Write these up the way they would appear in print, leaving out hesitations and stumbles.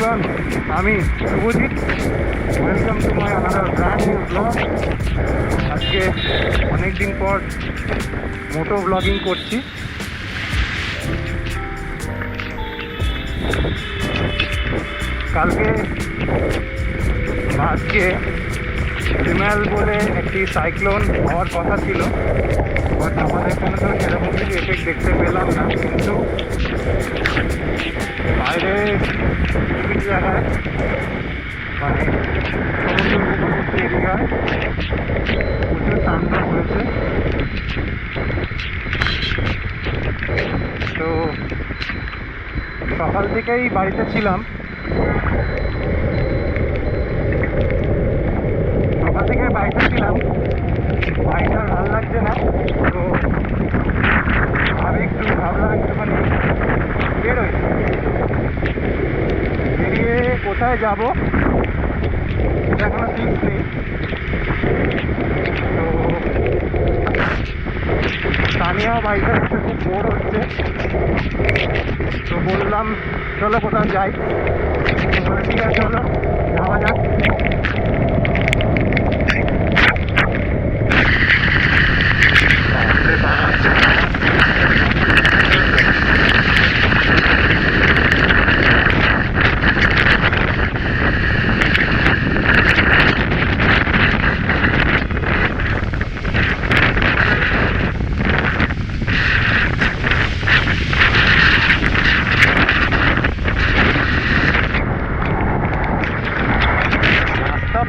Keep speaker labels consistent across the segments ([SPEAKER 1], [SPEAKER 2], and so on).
[SPEAKER 1] Everyone, আমি Subhajit. Welcome to my another brand new blog. আজকে অনেক দিন পর মোটো ব্লগিং করছি। কালকে আজকে হিমাল বলে একটি সাইক্লোন হওয়ার কথা ছিল, বাট আমাদের এখানে তো সেরকম কিছু এফেক্ট দেখতে পেলাম না। কিন্তু বাইরে কিছু জায়গায় মানে সমুদ্র উপকূলবর্তী এরিয়ায় প্রচুর ঠান্ডা হয়েছে। তো সকাল থেকেই বাড়িতে ছিলাম, বাড়িটা আর ভালো লাগছে না। তো আমি ভাবলাম একটুখানি বেরোই। বেরিয়ে কোথায় যাবো এটা এখনো ঠিক নেই। তো তানিয়াও বাড়িতে খুব বোর হচ্ছে, তো বললাম চলো কোথাও যাই। ঠিক আছে, চলো যাওয়া যাক।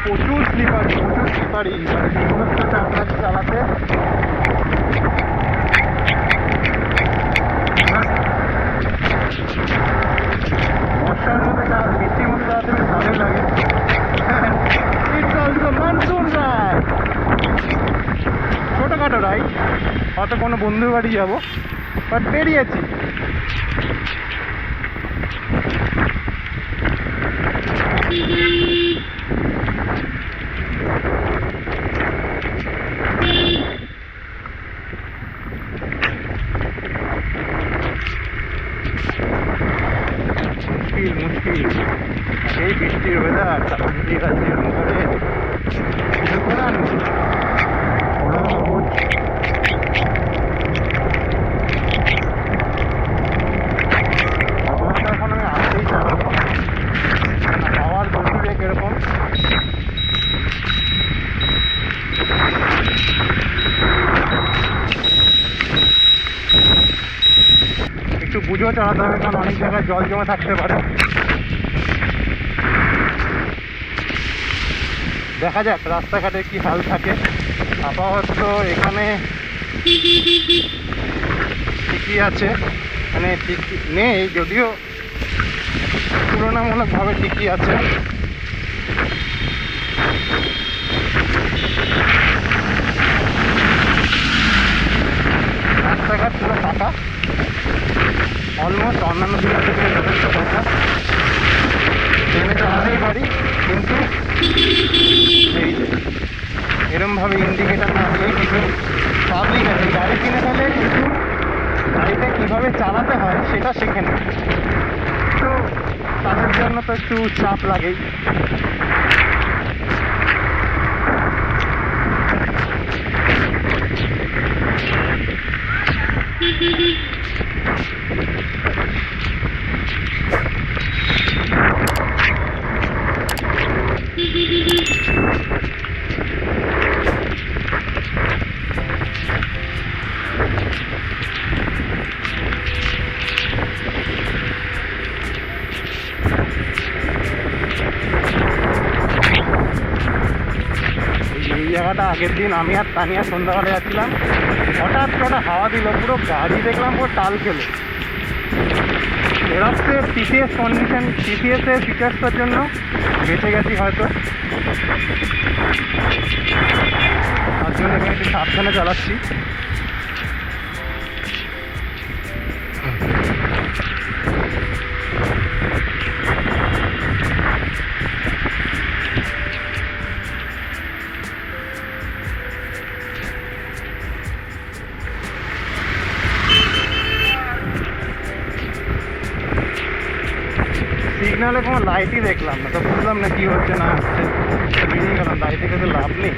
[SPEAKER 1] প্রচুর স্লিপারি চালাতে বর্ষার মধ্যে বৃষ্টির মধ্যে চালাতে বেশ ভালোই লাগে। মানসুন রাইড, ছোটোখাটো রাইড, হয়তো কোনো বন্ধুর বাড়ি যাবো, বাট বেরিয়েছি। মুশকিল এই বৃষ্টির ওয়েদার, তারপর যদি রাজ্যের করে কিছু করার নেই। এখন আমি আসতেই চালাবো, পাওয়ার গতিবেগ এরকম। একটু বুঝেও চালাতে হবে, কারণ অনেক জায়গায় জল জমে থাকতে পারে। দেখা যাক রাস্তাঘাটে কি হাল থাকে। আপাতত এখানে ঠিকই আছে, মানে ঠিক নেই যদিও তুলনামূলকভাবে ঠিকই আছে। রাস্তাঘাট পুরো ফাঁকা, অলমোস্ট অন্যান্য দিনের থেকে যথেষ্ট ফাঁকা। ট্রেনে চালাতেই পারি, কিন্তু এই যে এরমভাবে ইন্ডিকেটার না দিয়ে কিছু পাবলিক আছে গাড়ি কিনে ফেলে, কিন্তু গাড়িটা কীভাবে চালাতে হয় সেটা শেখে না। তো তাদের জন্য তো একটু চাপ লাগেই। এই জায়গাটা আগের দিন আমি আর তানিয়া সন্ধ্যাবেলা যাচ্ছিলাম, হঠাৎ করে হাওয়া দিল, পুরো গাড়ি দেখলাম পুরো টাল খেলো। এরাচ্ছে টিপিএস কন্ডিশন, টিপিএসের ফিচার্সটার জন্য বেঁচে গেছি হয়তো, তার জন্য আমি একটু সাবধানে চালাচ্ছি। সিগনালে কোনো লাইটই দেখলাম না, তো বুঝলাম না কি হচ্ছে না হচ্ছে, বেরিয়ে গেলাম। লাইট দেখে তো লাভ নেই।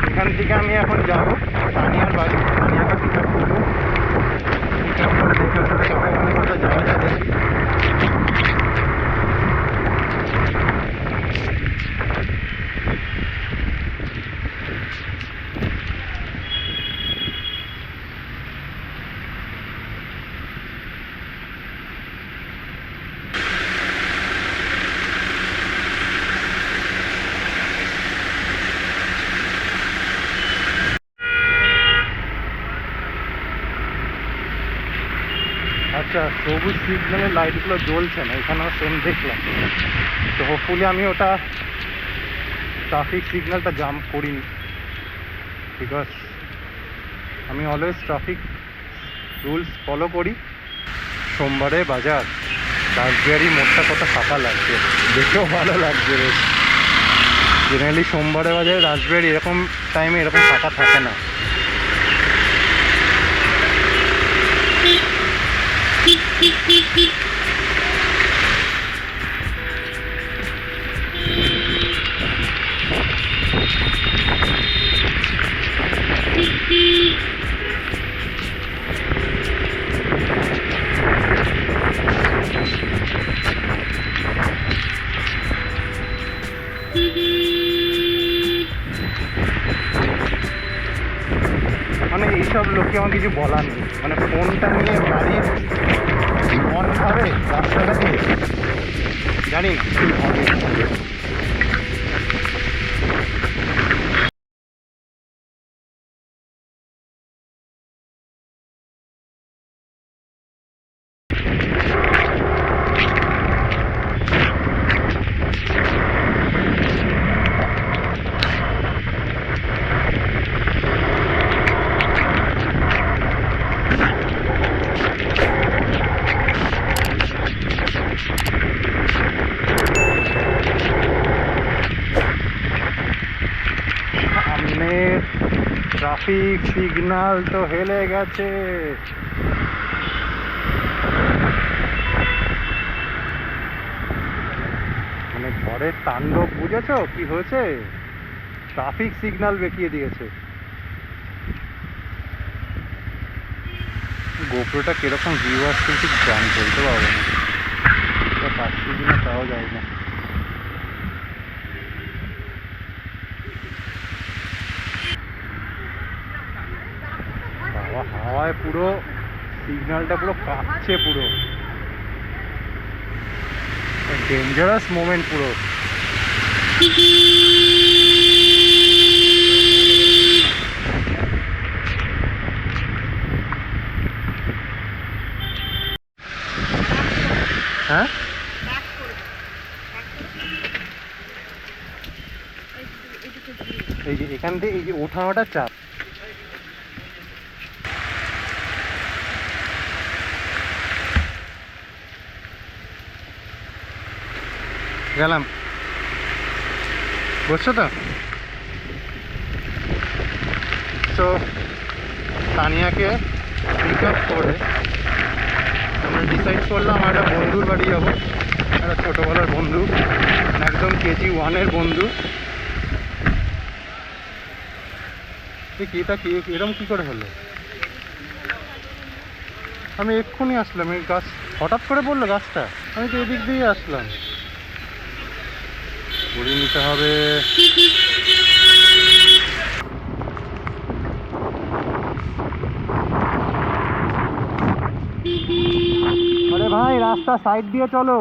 [SPEAKER 1] এখান থেকে আমি এখন যাবো তানিয়ার বাড়ি। তানিয়াকে পিক আপ করবো, পিক আপ করে দেখে ওর সাথে কতক্ষণের কথা যাওয়া যাবে। আচ্ছা, সবুজ সিগন্যালের লাইটগুলো জ্বলছে না, এখানেও সেম দেখলাম। তো হোপফুলি আমি ওটা ট্রাফিক সিগন্যালটা জাম্প করিনি, বিকজ আমি অলওয়েজ ট্রাফিক রুলস ফলো করি। সোমবারে বাজার, রাসবিহারি মোড়টা কত ফাঁকা লাগছে, দেখেও ভালো লাগছে বেশ। জেনারেলি সোমবারে বাজারে রাসবিহারি এরকম টাইমে এরকম ফাঁকা থাকে না। মানে এইসব লোককে আমার কিছু বলার নেই, মানে ফোনটা নিয়ে গাড়ির মন খাবে রাস্তাটা দিয়ে, জানি না কি হবে। ট্রাফিক সিগন্যাল তো হেলে গেছে। মানে ঘরের তাণ্ডব বুঝেছো কি হয়েছে? ট্রাফিক সিগন্যাল বেঁকিয়ে দিয়েছে। গোপ্রোটা কিরকম ভিউ আসছে ঠিক জান বলতে পারবো না, পাচ্ছি কিনা তাও যায় না। বাবা, হাওয়ায় পুরো সিগন্যালটা পুরো কাঁপছে, পুরো ডেঞ্জারাস মোমেন্ট পুরো। হ্যাঁ, এই যে এখান থেকে এই যে ওঠা চাপ। গেলাম, বুঝছো তো? তো তানিয়াকে পিক আপ করে আমরা ডিসাইড করলাম একটা বন্ধুর বাড়ি যাবো, একটা ছোটোবেলার বন্ধু, একদম KG 1-এর বন্ধু। এটা কি এরকম কী করে হলো? আমি এক্ষুনি আসলাম, এই গাছ হঠাৎ করে বললো গাছটা, আমি তো এদিক দিয়ে আসলাম। ঘুরে নিতে হবে। আরে ভাই, রাস্তা সাইড দিয়ে চলো।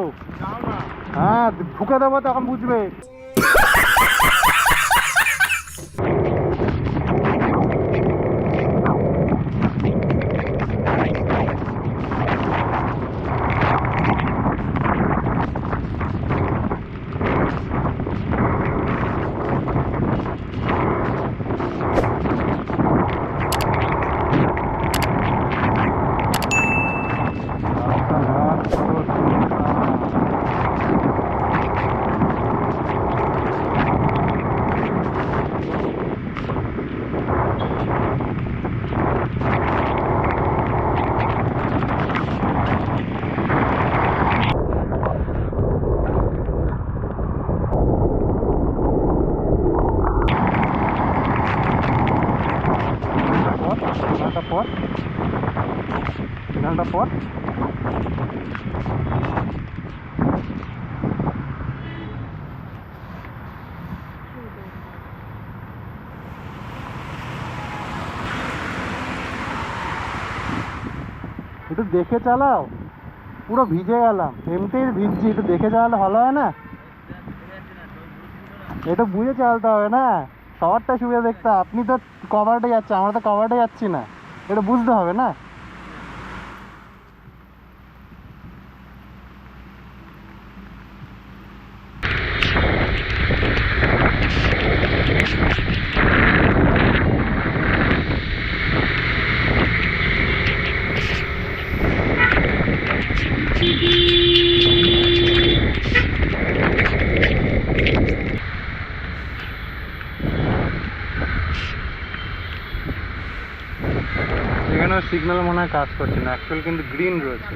[SPEAKER 1] হ্যাঁ, ঢুকে দেবো তখন বুঝবে। দেখে চালাও, পুরো ভিজে গেলাম, এমনিতেই ভিজছি, একটু দেখে চালালে ভালো হয় না? এটা বুঝে চালাতে হবে না, সবারটা সুবিধা দেখতে। আপনি তো কভারটা যাচ্ছে, আমরা তো কভারটা যাচ্ছি না, এটা বুঝতে হবে না। এখানেও সিগন্যাল মনে হয় কাজ করছে না, অ্যাকচুয়ালি কিন্তু গ্রিন রয়েছে।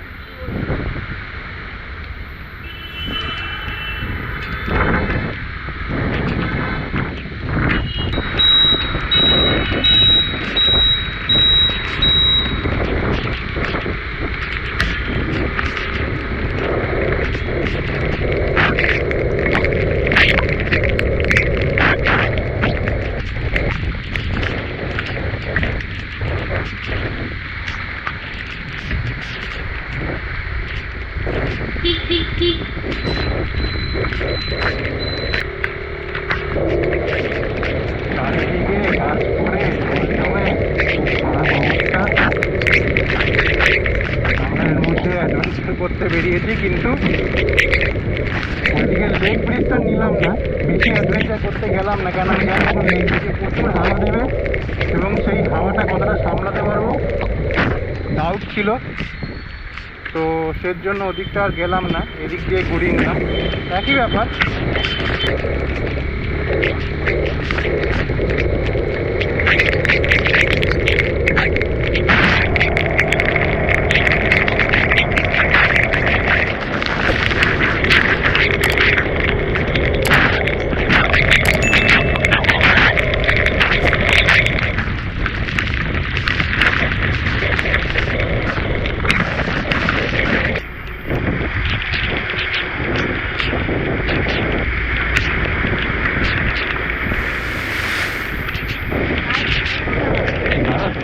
[SPEAKER 1] চারিদিকে কাজ করে আমরা এর মধ্যে অ্যাডভেঞ্চার করতে বেরিয়েছি, কিন্তু ওইদিকে লেক ব্রিজটা নিলাম না, বেশি অ্যাডভেঞ্চার করতে গেলাম না, কেন আমি জানি লেক ব্রিজে প্রচুর হাওয়া দেবে এবং সেই হাওয়াটা কতটা সামলাতে পারবো ডাউট ছিল। তো সের জন্য ওদিকটা আর গেলাম না, এদিক দিয়ে ঘুরিয়ে নিলাম, একই ব্যাপার।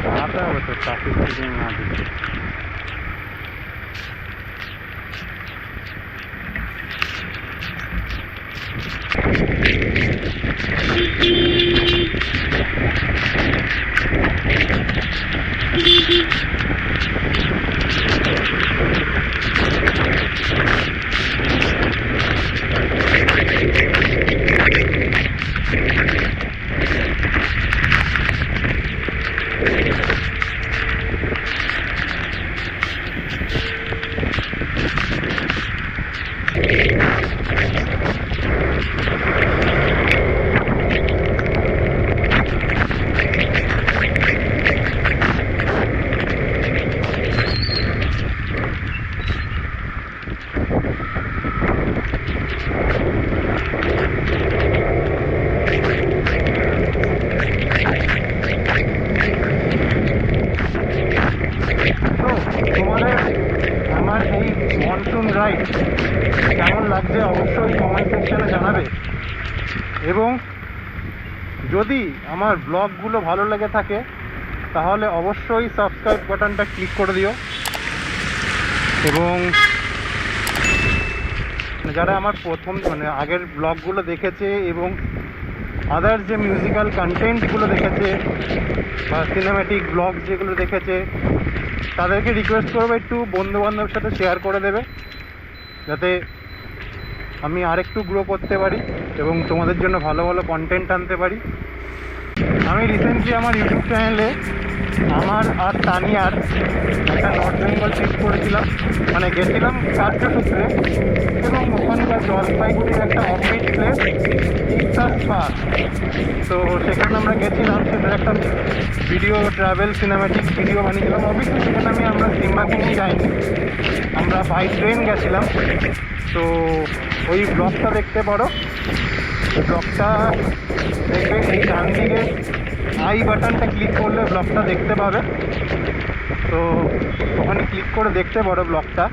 [SPEAKER 1] দাঁড়াতে হবে তো, ট্রাফিক সিগন্যাল না দিলে। রাইড কেমন লাগছে অবশ্যই কমেন্ট সেকশনে জানাবে, এবং যদি আমার ব্লগগুলো ভালো লেগে থাকে তাহলে অবশ্যই সাবস্ক্রাইব বাটনটা ক্লিক করে দিও। এবং যারা আমার প্রথম আগের ব্লগগুলো দেখেছে এবং আদার্স যে মিউজিক্যাল কন্টেন্টগুলো দেখেছে বা সিনেম্যাটিক ব্লগ যেগুলো দেখেছে, তাদেরকে রিকোয়েস্ট করবো একটু বন্ধুবান্ধবের সাথে শেয়ার করে দেবে, যাতে আমি আরেকটু গ্রো করতে পারি এবং তোমাদের জন্য ভালো ভালো কন্টেন্ট আনতে পারি। আমি রিসেন্টলি আমার ইউটিউব চ্যানেলে আমার আর তানিয়ার একটা নর্থ বেঙ্গল ট্রিপ করেছিলাম, গেছিলাম কার্যসূত্রে, এবং ওখানকার জলপাইগুড়ির একটা অফবিট প্লেস ইকসাস পার্ক। তো সেখানে আমরা গেছিলাম, সেটার একটা ভিডিও ট্রাভেল সিনেম্যাটিক ভিডিও বানিয়েছিলাম। অবশ্যই সেখানে আমরা সিম্বাকে নিয়ে যাইনি, আমরা বাই ট্রেন গেছিলাম। তো ওই ব্লগটা দেখতে পারো, ব্লগটা দেখবে এই ডান দিকে আই বাটনটা ক্লিক করলে ব্লগটা দেখতে পাবে। তো ওখানে ক্লিক করে দেখতে পারো ব্লগটা।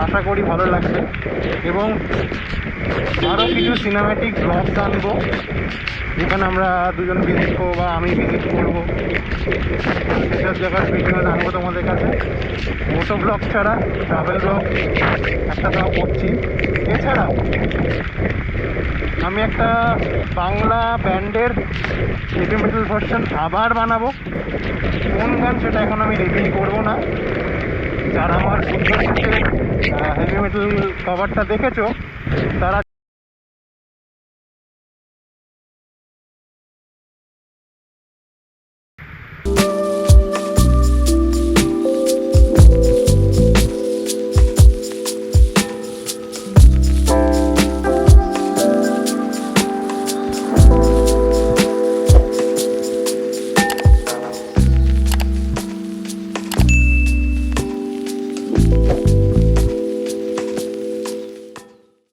[SPEAKER 1] আশা করি ভালো লাগবে। এবং আরও কিছু সিনেম্যাটিক ব্লগস আনবো, যেখানে আমরা দুজন ভিজিট করবো বা আমি ভিজিট করবো, সেসব জায়গার ভিডিও আনবো তোমাদের কাছে। মোটো ব্লগ ছাড়া ট্রাভেল ব্লগ একটা তাও করছি। এছাড়া আমি একটা বাংলা ব্যান্ডের হেভি মেটাল ভার্সন আবার বানাবো। কোন গান সেটা এখন আমি রিভিল করবো না। যারা আমার হেভি মেটাল কভারটা দেখেছো তারা